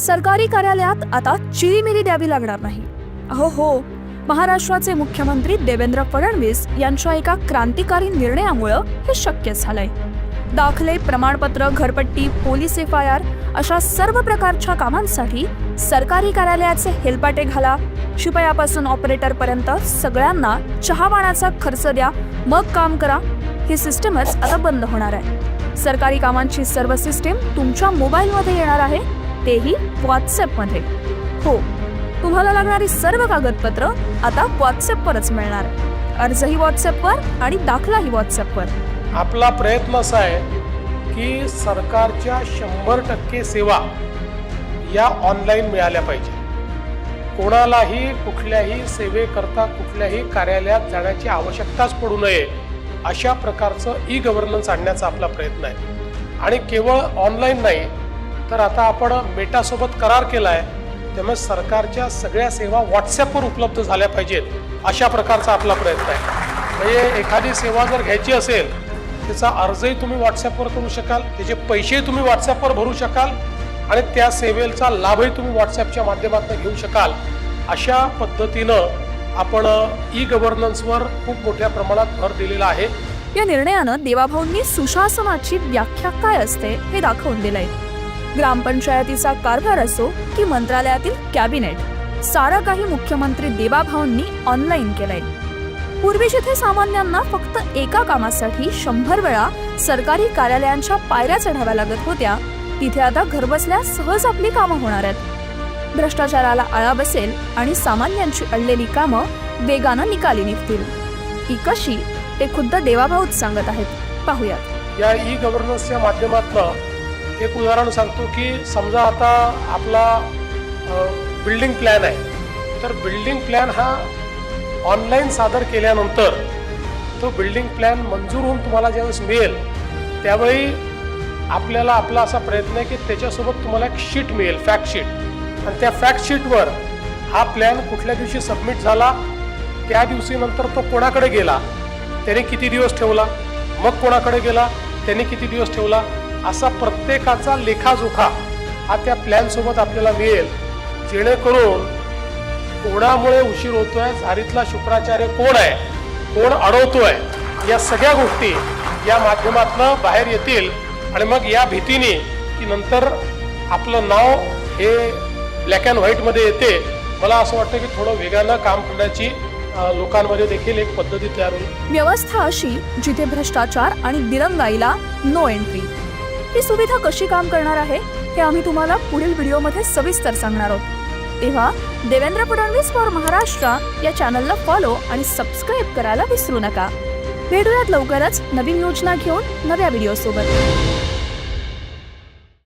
सरकारी कार्यालयात आता चिरीमिरी द्यावी लागणार नाही. हो, महाराष्ट्राचे मुख्यमंत्री देवेंद्र फडणवीस यांच्या एका क्रांतिकारी निर्णयामुळे हे शक्य झालंय. दाखले, प्रमाणपत्र, घरपट्टी, पोलीस FIR अशा सर्व प्रकारच्या कामांसाठी सरकारी कार्यालयाचे हेलपाटे घाला. शिपायापासून ऑपरेटरपर्यंत सगळ्यांना चहापाण्याचा खर्च द्या, मग काम करा. ही सिस्टीमच आता बंद होणार आहे. सरकारी कामांची सर्व सिस्टीम तुमच्या मोबाईलमध्ये येणार आहे, तेही व्हॉट्सॲपमध्ये. हो, तुम्हाला लागणारी सर्व कागदपत्र आता व्हॉट्सॲपवरच मिळणार. अर्जही व्हॉट्सॲपवर आणि दाखलाही व्हॉट्सॲपवर. आपला प्रयत्न असा आहे की सरकारच्या 100% सेवा या ऑनलाईन मिळाल्या पाहिजे. कोणालाही कुठल्याही सेवेकरता कुठल्याही कार्यालयात जाण्याची आवश्यकताच पडू नये अशा प्रकारचं ई-गव्हर्नन्स आणण्याचा आपला प्रयत्न आहे. आणि केवळ ऑनलाईन नाही तर आता आपण मेटासोबत करार केला आहे, त्यामुळे सरकारच्या सगळ्या सेवा व्हॉट्सॲपवर उपलब्ध झाल्या पाहिजेत अशा प्रकारचा आपला प्रयत्न आहे. म्हणजे एखादी सेवा जर घ्यायची असेल त्याचा अर्जही तुम्ही व्हॉट्सॲपवर करू शकाल, त्याचे पैसेही तुम्ही व्हॉट्सॲपवर भरू शकाल आणि त्या सेवेचा लाभही तुम्ही व्हॉट्सॲपच्या माध्यमातून घेऊ शकाल. अशा पद्धतीनं आपण ई-गव्हर्नन्सवर खूप मोठ्या प्रमाणात भर दिलेला आहे. या निर्णयानं देवाभाऊंनी सुशासनाची व्याख्या काय असते हे दाखवून दिलंय. ग्रामपंचायतीचा कारभार असो की मंत्रालयातील कॅबिनेट, सारं काही मुख्यमंत्री देवाभाऊंनी ऑनलाईन केलंय. पूर्वी जिथे सामान्यांना फक्त एका कामासाठी 100 वेळा सरकारी कार्यालयांच्या पायऱ्या चढाव्या लागत होत्या, तिथे आता घरबसल्या सहज आपली कामं होणार आहेत. भ्रष्टाचाराला आळा बसेल आणि सामान्यांची अडलेली कामं वेगानं निकाली निघतील. ही कशी ते खुद्द देवाभाऊच सांगत आहेत. पाहूयात. या ई-गव्हर्नन्सच्या माध्यमातून एक उदाहरण सांगतो की समजा आता आपला बिल्डिंग प्लॅन आहे, तर बिल्डिंग प्लॅन हा ऑनलाईन सादर केल्यानंतर तो बिल्डिंग प्लॅन मंजूर होऊन तुम्हाला ज्यावेळेस मिळेल त्यावेळी आपल्याला आपला असा प्रयत्न आहे की त्याच्यासोबत तुम्हाला एक शीट मिळेल, फॅक्ट शीट. आणि त्या फॅक्ट शीटवर हा प्लॅन कुठल्या दिवशी सबमिट झाला, त्या दिवशी नंतर तो कोणाकडे गेला, त्याने किती दिवस ठेवला, मग कोणाकडे गेला, त्याने किती दिवस ठेवला, असा प्रत्येकाचा लेखाजोखा हा त्या प्लॅनसोबत आपल्याला मिळेल. जेणेकरून कोणामुळे उशीर होतोय, झारीतला शुक्राचार्य कोण आहे, कोण अडवतोय, या सगळ्या गोष्टी या माध्यमातून बाहेर येतील. आणि मग या भीतीने की नंतर आपलं नाव हे ब्लॅक अँड व्हाईटमध्ये येते, मला असं वाटतं की थोडं वेगानं काम करण्याची लोकांमध्ये देखील एक पद्धती तयार होईल. व्यवस्था अशी जिथे भ्रष्टाचार आणि दिरंगाईला नो एंट्री. ही सुविधा कशी काम करणार आहे हे आम्ही तुम्हाला पुढील व्हिडिओमध्ये सविस्तर सांगणार आहोत. तेव्हा देवेंद्र फडणवीस फॉर महाराष्ट्र या चॅनलला फॉलो आणि सबस्क्राईब करायला विसरू नका. भेटूयात लवकरच नवीन योजना घेऊन नव्या व्हिडिओ सोबत.